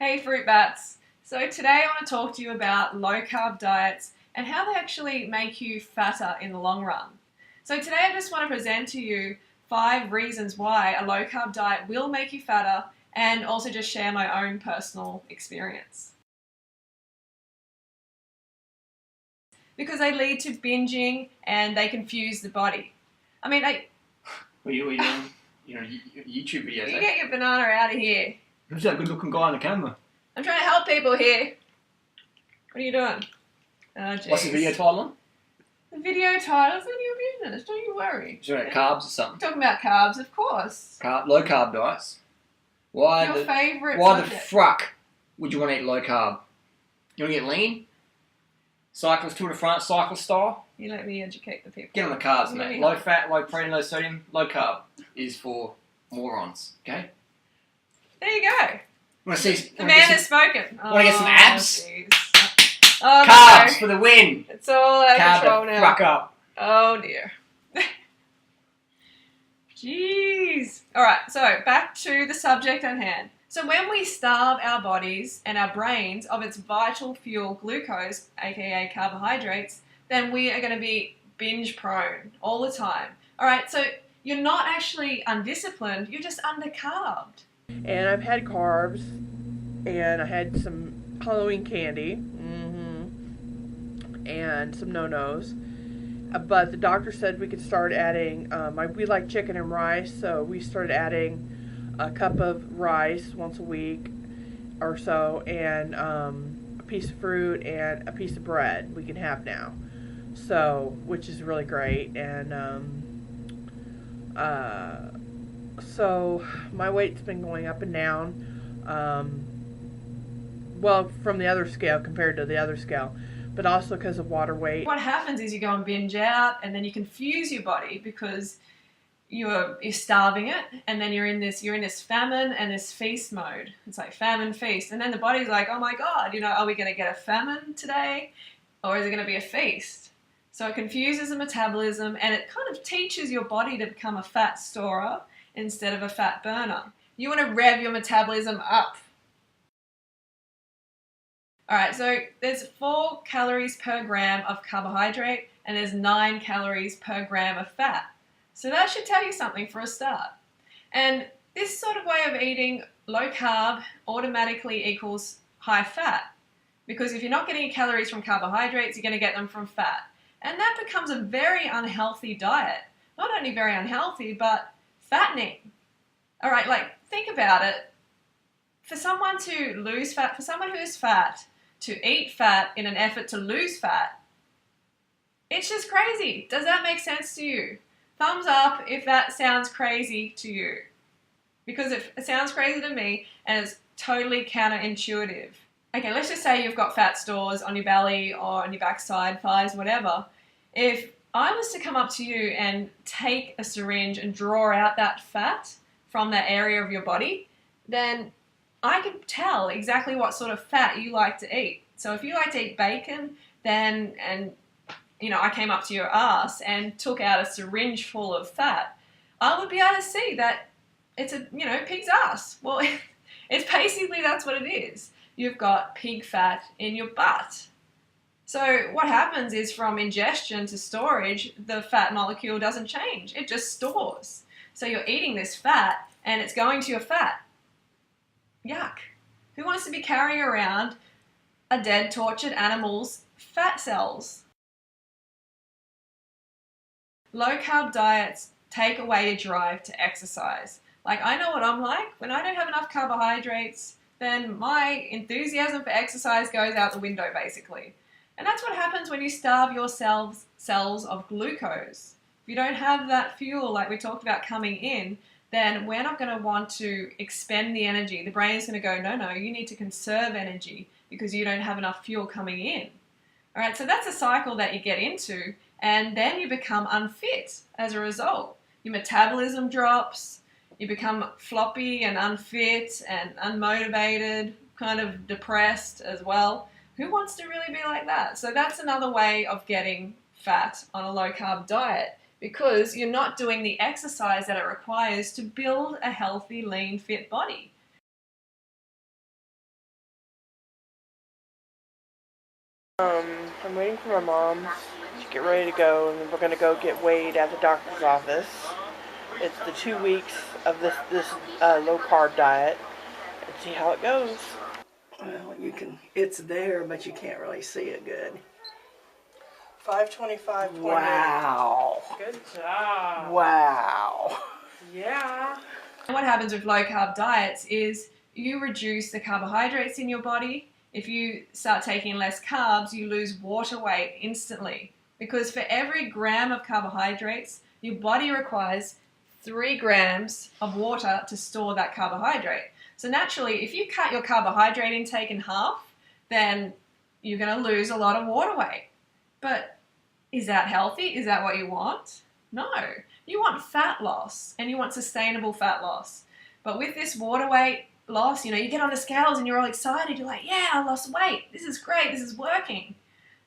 Hey fruit bats! So today I want to talk to you about low carb diets and how they actually make you fatter in the long run. So today I just want to present to you 5 reasons why a low carb diet will make you fatter and also just share my own personal experience. Because they lead to binging and they confuse the body. I mean, What are you doing? YouTube videos. You get your banana out of here. Who's that good looking guy on the camera? I'm trying to help people here. What are you doing? Oh, What's the video title on? The video title's none of your business, don't you worry. Is it carbs or something? Talking about carbs, of course. Low carb diets. Why Your favourite Why subject. the fuck would you want to eat low carb? You want to get lean? Cyclist Tour de France, cyclist style? You let me educate the people. Get on the carbs, mate. Low fat, low protein, low sodium, low carb is for morons, okay? There you go. Want to see? The man has spoken. Want to get some abs? Oh, Carbs for the win! It's all out of control Carb the now. fuck up. Oh dear. Jeez. Alright, so back to the subject at hand. So when we starve our bodies and our brains of its vital fuel, glucose, aka carbohydrates, then we are going to be binge prone all the time. Alright, so you're not actually undisciplined, you're just undercarbed. And I've had carbs, and I had some Halloween candy, and some no-nos. But the doctor said we could start adding, we like chicken and rice, so we started adding a cup of rice once a week or so, and a piece of fruit and a piece of bread we can have now. So, which is really great, and so my weight's been going up and down, well, from the other scale compared to the other scale, but also because of water weight. What happens is you go and binge out, and then you confuse your body because you're starving it, and then you're in this famine and this feast mode. It's like famine, feast, and then the body's like, oh my god, are we going to get a famine today, or is it going to be a feast? So it confuses the metabolism, and it kind of teaches your body to become a fat storer instead of a fat burner. You want to rev your metabolism up. Alright, so there's 4 calories per gram of carbohydrate and there's 9 calories per gram of fat. So that should tell you something for a start. And this sort of way of eating low carb automatically equals high fat. Because if you're not getting your calories from carbohydrates, you're going to get them from fat. And that becomes a very unhealthy diet. Not only very unhealthy, but fattening. Alright, think about it. For someone to lose fat, for someone who is fat, to eat fat in an effort to lose fat, it's just crazy. Does that make sense to you? Thumbs up if that sounds crazy to you. Because it sounds crazy to me and it's totally counterintuitive. Okay, let's just say you've got fat stores on your belly or on your backside, thighs, whatever. If I was to come up to you and take a syringe and draw out that fat from that area of your body, then I could tell exactly what sort of fat you like to eat. So if you like to eat bacon, then, I came up to your ass and took out a syringe full of fat, I would be able to see that it's a, pig's ass. Well, it's basically, that's what it is. You've got pig fat in your butt. So what happens is from ingestion to storage, the fat molecule doesn't change. It just stores. So you're eating this fat and it's going to your fat. Yuck. Who wants to be carrying around a dead, tortured animal's fat cells? Low carb diets take away your drive to exercise. I know what I'm like. When I don't have enough carbohydrates, then my enthusiasm for exercise goes out the window, basically. And that's what happens when you starve your cells of glucose. If you don't have that fuel, like we talked about, coming in, then we're not going to want to expend the energy. The brain is going to go, no, you need to conserve energy because you don't have enough fuel coming in. All right, so that's a cycle that you get into, and then you become unfit as a result. Your metabolism drops, you become floppy and unfit and unmotivated, kind of depressed as well. Who wants to really be like that? So that's another way of getting fat on a low-carb diet, because you're not doing the exercise that it requires to build a healthy, lean, fit body. I'm waiting for my mom to get ready to go, and then we're gonna go get weighed at the doctor's office. It's the 2 weeks of this low carb diet, and see how it goes. Well, it's there, but you can't really see it good. 525.8. Wow. Good job. Wow. Yeah. What happens with low carb diets is you reduce the carbohydrates in your body. If you start taking less carbs, you lose water weight instantly. Because for every gram of carbohydrates, your body requires 3 grams of water to store that carbohydrate. So naturally, if you cut your carbohydrate intake in half, then you're going to lose a lot of water weight. But is that healthy? Is that what you want? No. You want fat loss, and you want sustainable fat loss. But with this water weight loss, you get on the scales and you're all excited. You're like, yeah, I lost weight. This is great. This is working.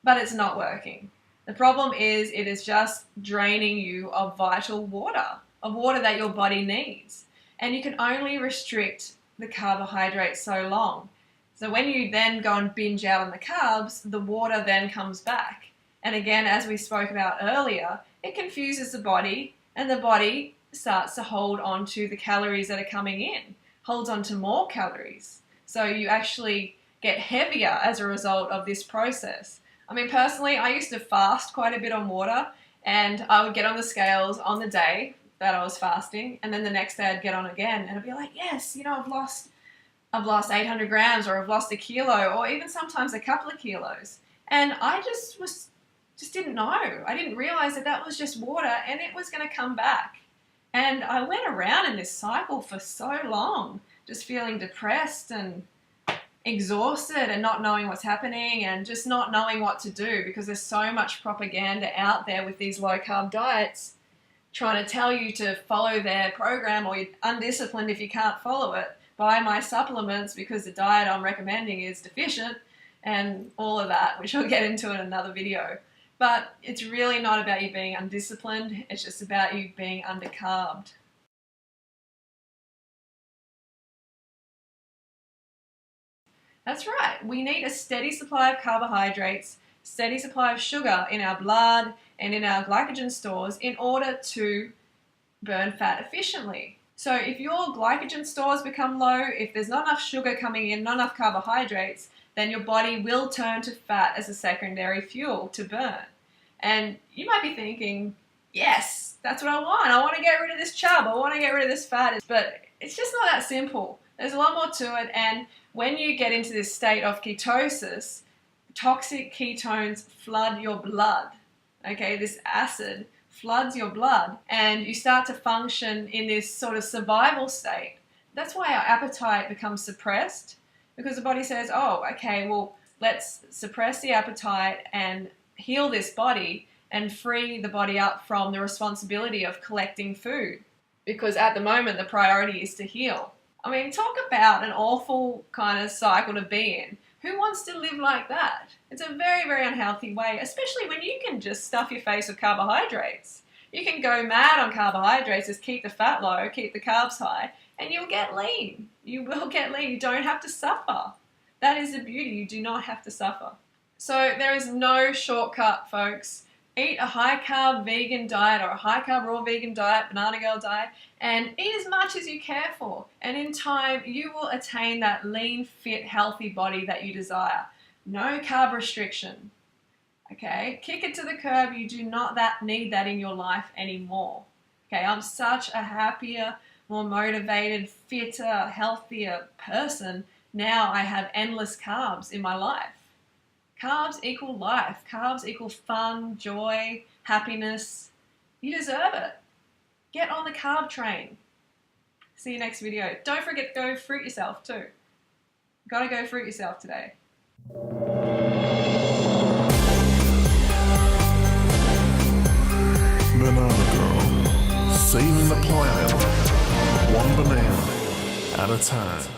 But it's not working. The problem is it is just draining you of vital water, of water that your body needs. And you can only restrict the carbohydrates so long. So when you then go and binge out on the carbs, the water then comes back. And again, as we spoke about earlier, it confuses the body, and the body starts to hold on to the calories that are coming in, holds on to more calories. So you actually get heavier as a result of this process. I mean, personally, I used to fast quite a bit on water, and I would get on the scales on the day that I was fasting, and then the next day I'd get on again, and I'd be like, yes, I've lost 800 grams, or I've lost a kilo, or even sometimes a couple of kilos. And I just didn't know. I didn't realize that was just water, and it was going to come back. And I went around in this cycle for so long, just feeling depressed and exhausted and not knowing what's happening and just not knowing what to do, because there's so much propaganda out there with these low carb diets trying to tell you to follow their program, or you're undisciplined if you can't follow it. Buy my supplements because the diet I'm recommending is deficient, and all of that, which I'll get into in another video. But it's really not about you being undisciplined, it's just about you being undercarbed. That's right, we need a steady supply of carbohydrates, steady supply of sugar in our blood and in our glycogen stores in order to burn fat efficiently. So if your glycogen stores become low, if there's not enough sugar coming in, not enough carbohydrates, then your body will turn to fat as a secondary fuel to burn. And you might be thinking, yes, that's what I want. I want to get rid of this chub. I want to get rid of this fat. But it's just not that simple. There's a lot more to it. And when you get into this state of ketosis, toxic ketones flood your blood. Okay, this acid floods your blood, and you start to function in this sort of survival state. That's why our appetite becomes suppressed, because the body says, oh, okay, well, let's suppress the appetite and heal this body and free the body up from the responsibility of collecting food, because at the moment the priority is to heal. I mean, talk about an awful kind of cycle to be in. Who wants to live like that? It's a very, very unhealthy way, especially when you can just stuff your face with carbohydrates. You can go mad on carbohydrates, just keep the fat low, keep the carbs high, and you'll get lean. You will get lean. You don't have to suffer. That is the beauty. You do not have to suffer. So there is no shortcut, folks. Eat a high-carb vegan diet or a high-carb raw vegan diet, banana girl diet, and eat as much as you care for. And in time, you will attain that lean, fit, healthy body that you desire. No carb restriction. Okay? Kick it to the curb. You do not need that in your life anymore. Okay? I'm such a happier, more motivated, fitter, healthier person. Now I have endless carbs in my life. Carbs equal life. Carbs equal fun, joy, happiness. You deserve it. Get on the carb train. See you next video. Don't forget to go fruit yourself too. Gotta go fruit yourself today. Banana Girl, saving the planet, one banana at a time.